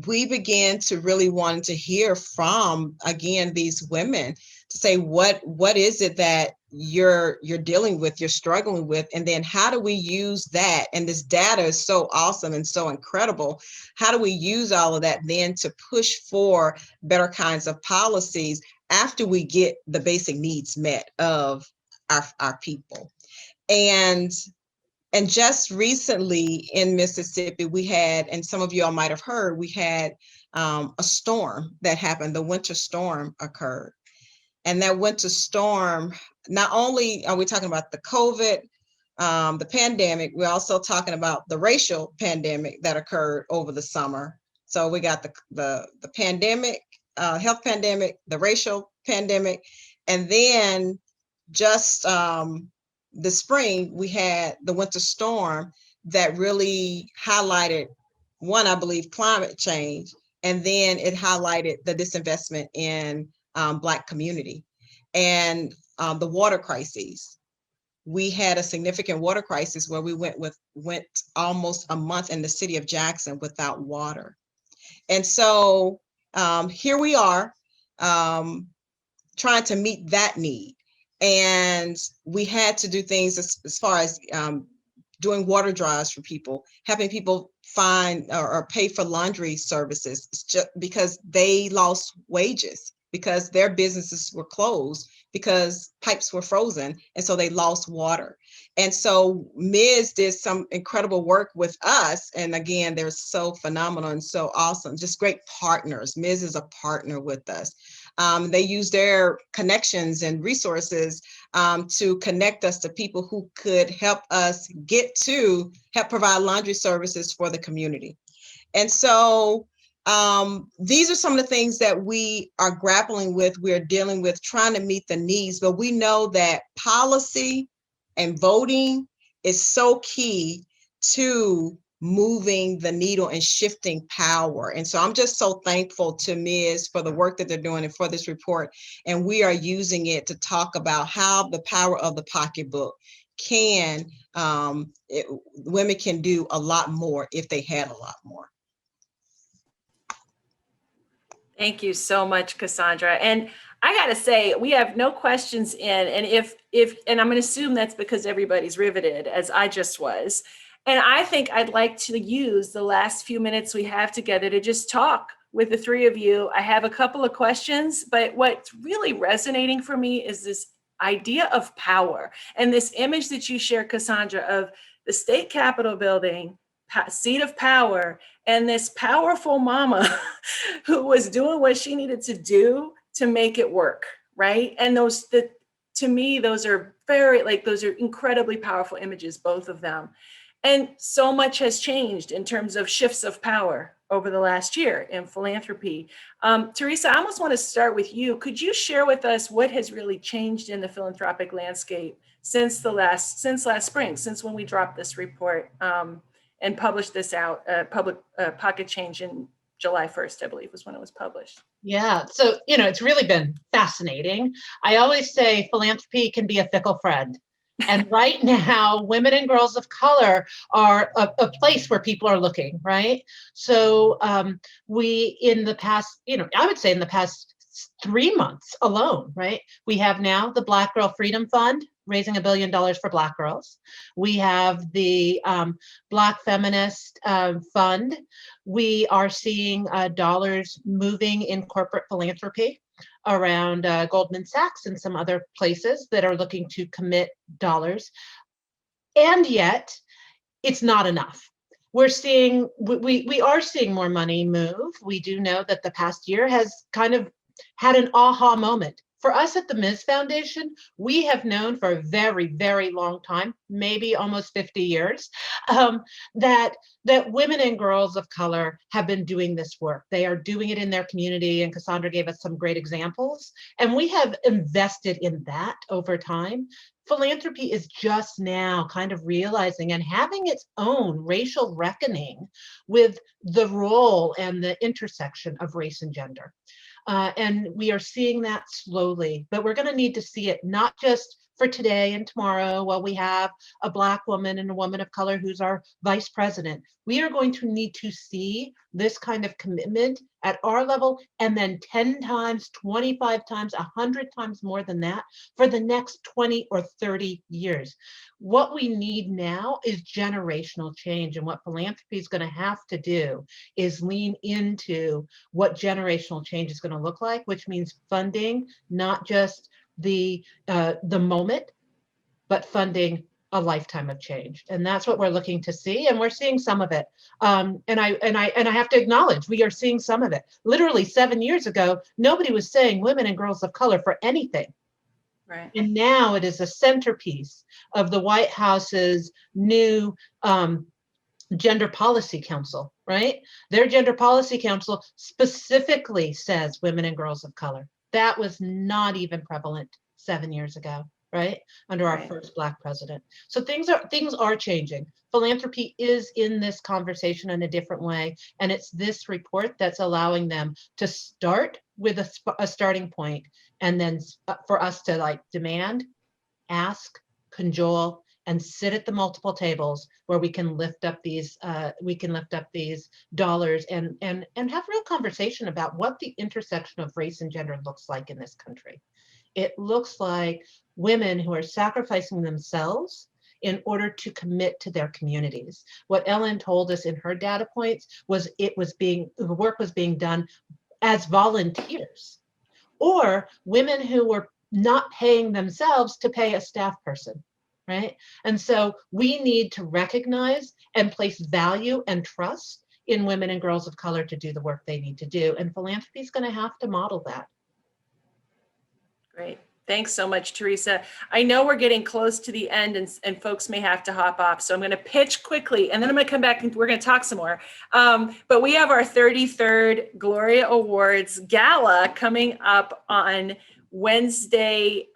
we began to really want to hear from, again, these women to say, what is it that you're dealing with, you're struggling with, and then how do we use that? And this data is so awesome and so incredible. How do we use all of that then to push for better kinds of policies after we get the basic needs met of our people? And just recently in Mississippi, we had, and some of you all might have heard, we had a storm that happened. The winter storm occurred. And that winter storm, not only are we talking about the COVID, the pandemic, we're also talking about the racial pandemic that occurred over the summer. So we got the pandemic, health pandemic, the racial pandemic, and then just the spring, we had the winter storm that really highlighted, one, I believe, climate change, and then it highlighted the disinvestment in Black community and the water crises. We had a significant water crisis where we went almost a month in the city of Jackson without water. And so here we are trying to meet that need. And we had to do things as far as doing water drives for people, helping people find or pay for laundry services, just because they lost wages, because their businesses were closed, because pipes were frozen, and so they lost water. And so Ms. did some incredible work with us. And again, they're so phenomenal and so awesome, just great partners. Ms. is a partner with us. They use their connections and resources to connect us to people who could help us help provide laundry services for the community. And so these are some of the things that we are grappling with, we're dealing with, trying to meet the needs, but we know that policy and voting is so key to moving the needle and shifting power. And so I'm just so thankful to Ms. for the work that they're doing and for this report. And we are using it to talk about how the power of the pocketbook can, women can do a lot more if they had a lot more. Thank you so much, Cassandra. And I got to say, we have no questions in, and and I'm going to assume that's because everybody's riveted, as I just was. And I think I'd like to use the last few minutes we have together to just talk with the three of you. I have a couple of questions, but what's really resonating for me is this idea of power and this image that you share, Cassandra, of the state capitol building, seat of power, and this powerful mama who was doing what she needed to do to make it work, right? And to me, those are those are incredibly powerful images, both of them. And so much has changed in terms of shifts of power over the last year in philanthropy. Teresa, I almost want to start with you. Could you share with us what has really changed in the philanthropic landscape since last spring, since when we dropped this report and published this out, public pocket change in July 1st, I believe was when it was published. Yeah, so, it's really been fascinating. I always say philanthropy can be a fickle friend. And right now, women and girls of color are a place where people are looking, right? So we, in the past, I would say in the past 3 months alone, right? We have now the Black Girl Freedom Fund, raising $1 billion for Black girls. We have the Black Feminist Fund. We are seeing dollars moving in corporate philanthropy around Goldman Sachs and some other places that are looking to commit dollars. And yet, it's not enough. We are seeing more money move. We do know that the past year has kind of had an aha moment. For us at the Ms. Foundation, we have known for a very, very long time, maybe almost 50 years, that women and girls of color have been doing this work. They are doing it in their community, and Cassandra gave us some great examples. And we have invested in that over time. Philanthropy is just now kind of realizing and having its own racial reckoning with the role and the intersection of race and gender. And we are seeing that slowly, but we're going to need to see it not just for today and tomorrow while we have a Black woman and a woman of color who's our vice president. We are going to need to see this kind of commitment at our level, and then 10 times, 25 times, 100 times more than that for the next 20 or 30 years. What we need now is generational change, and what philanthropy is going to have to do is lean into what generational change is going to look like, which means funding not just the moment, but funding a lifetime of change. And that's what we're looking to see, and we're seeing some of it. And I have to acknowledge we are seeing some of it. Literally 7 years ago, nobody was saying women and girls of color for anything. Right. And now it is a centerpiece of the White House's new Gender Policy Council, right? Their Gender Policy Council specifically says women and girls of color. That was not even prevalent 7 years ago, right? Under our first Black president. So things are changing. Philanthropy is in this conversation in a different way. And it's this report that's allowing them to start with a starting point, and then for us to demand, ask, cajole, and sit at the multiple tables where we can lift up these dollars and have real conversation about what the intersection of race and gender looks like in this country. It looks like women who are sacrificing themselves in order to commit to their communities. What Ellen told us in her data points was the work was being done as volunteers, or women who were not paying themselves to pay a staff person, right? And so we need to recognize and place value and trust in women and girls of color to do the work they need to do. And philanthropy is going to have to model that. Great. Thanks so much, Teresa. I know we're getting close to the end and folks may have to hop off. So I'm going to pitch quickly and then I'm going to come back and we're going to talk some more. But we have our 33rd Gloria Awards Gala coming up on Wednesday.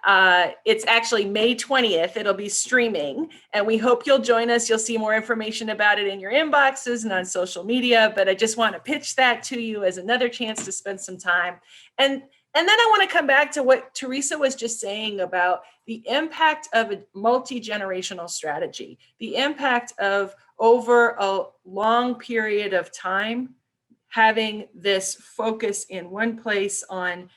It's actually May 20th. It'll be streaming and we hope you'll join us. You'll see more information about it in your inboxes and on social media. But I just want to pitch that to you as another chance to spend some time. And then I want to come back to what Teresa was just saying about the impact of a multi-generational strategy, the impact of over a long period of time, having this focus in one place on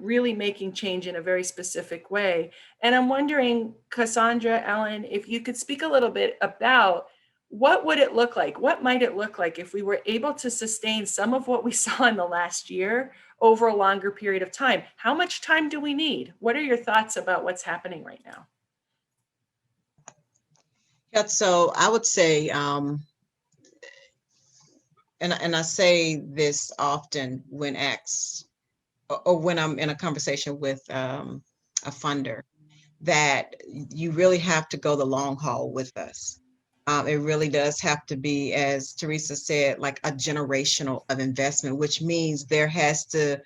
really making change in a very specific way. And I'm wondering, Cassandra, Ellen, if you could speak a little bit about what would it look like? What might it look like if we were able to sustain some of what we saw in the last year over a longer period of time? How much time do we need? What are your thoughts about what's happening right now? Yeah, so I would say, and I say this often when asked, or when I'm in a conversation with a funder, that you really have to go the long haul with us. It really does have to be, as Teresa said, like a generational of investment, which means there has to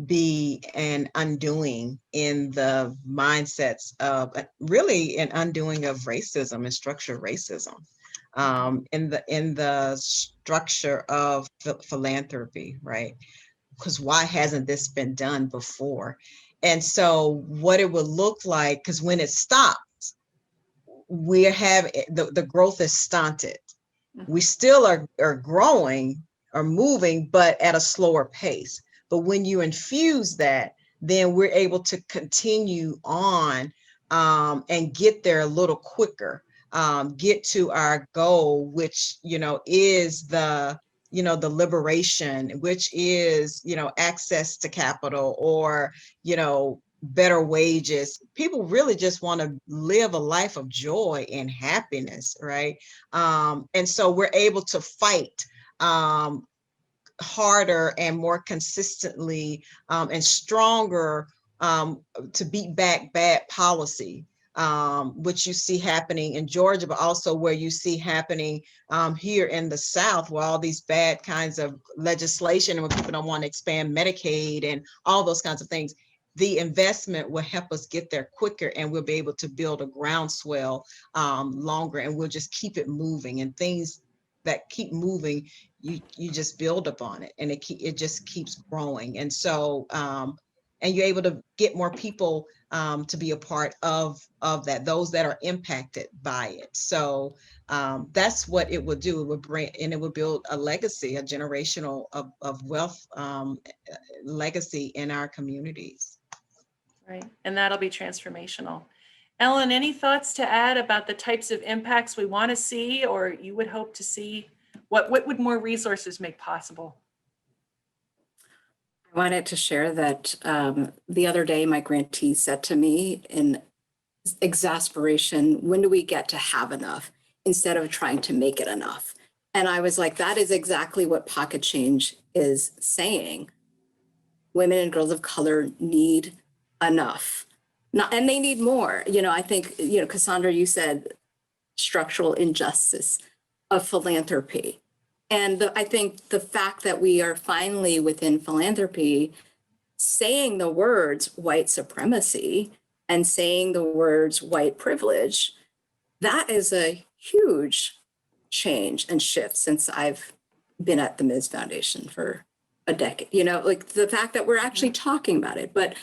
be an undoing in the mindsets of really an undoing of racism and structured racism in the structure of philanthropy, right? Because why hasn't this been done before? And so what it would look like, because when it stops, we have the growth is stunted. We still are growing or moving, but at a slower pace. But when you infuse that, then we're able to continue on and get there a little quicker, get to our goal, which, is the liberation, which is, access to capital or, better wages. People really just want to live a life of joy and happiness, right? And so we're able to fight harder and more consistently and stronger to beat back bad policy, which you see happening in Georgia, but also where you see happening here in the South, where all these bad kinds of legislation and when people don't want to expand Medicaid and all those kinds of things. The investment will help us get there quicker and we'll be able to build a groundswell longer, and we'll just keep it moving, and things that keep moving, you just build upon it, and it just keeps growing. And so and you're able to get more people to be a part of that, those that are impacted by it. So that's what it would do. It would bring, and it would build a legacy, a generational of wealth legacy in our communities. Right, and that'll be transformational. Ellen, any thoughts to add about the types of impacts we want to see or you would hope to see? What would more resources make possible? I wanted to share that the other day, my grantee said to me in exasperation, when do we get to have enough instead of trying to make it enough? And I was like, that is exactly what Pocket Change is saying. Women and girls of color need enough. And they need more. I think, Cassandra, you said structural injustice of philanthropy. And I think the fact that we are finally within philanthropy saying the words white supremacy and saying the words white privilege, that is a huge change and shift since I've been at the Ms. Foundation for a decade. Like the fact that we're actually talking about it, but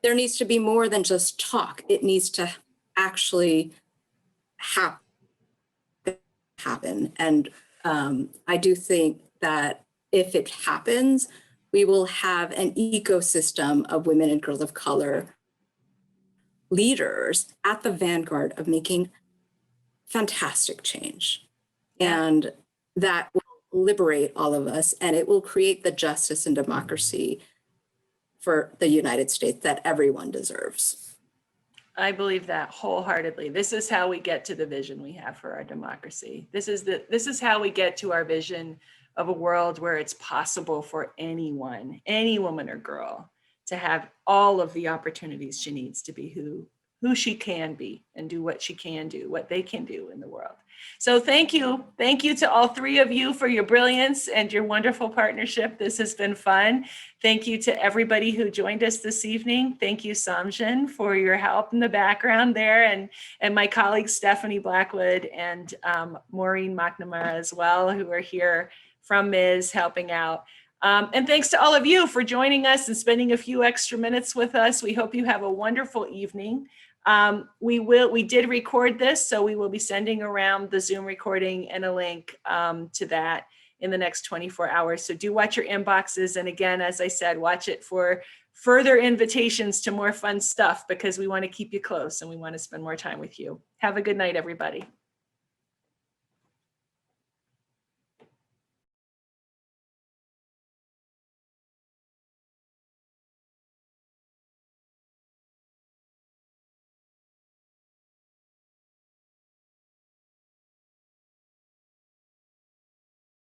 there needs to be more than just talk. It needs to actually happen. And I do think that if it happens, we will have an ecosystem of women and girls of color leaders at the vanguard of making fantastic change. Yeah. And that will liberate all of us, and it will create the justice and democracy for the United States that everyone deserves. I believe that wholeheartedly. This is how we get to the vision we have for our democracy. This is how we get to our vision of a world where it's possible for anyone, any woman or girl, to have all of the opportunities she needs to be who she can be and do what she can do, what they can do in the world. So thank you. Thank you to all three of you for your brilliance and your wonderful partnership. This has been fun. Thank you to everybody who joined us this evening. Thank you, Samjin, for your help in the background there, and my colleagues Stephanie Blackwood and Maureen McNamara as well, who are here from Ms. helping out. And thanks to all of you for joining us and spending a few extra minutes with us. We hope you have a wonderful evening. We did record this, so we will be sending around the Zoom recording and a link to that in the next 24 hours. So do watch your inboxes. And again, as I said, watch it for further invitations to more fun stuff, because we want to keep you close and we want to spend more time with you. Have a good night, everybody.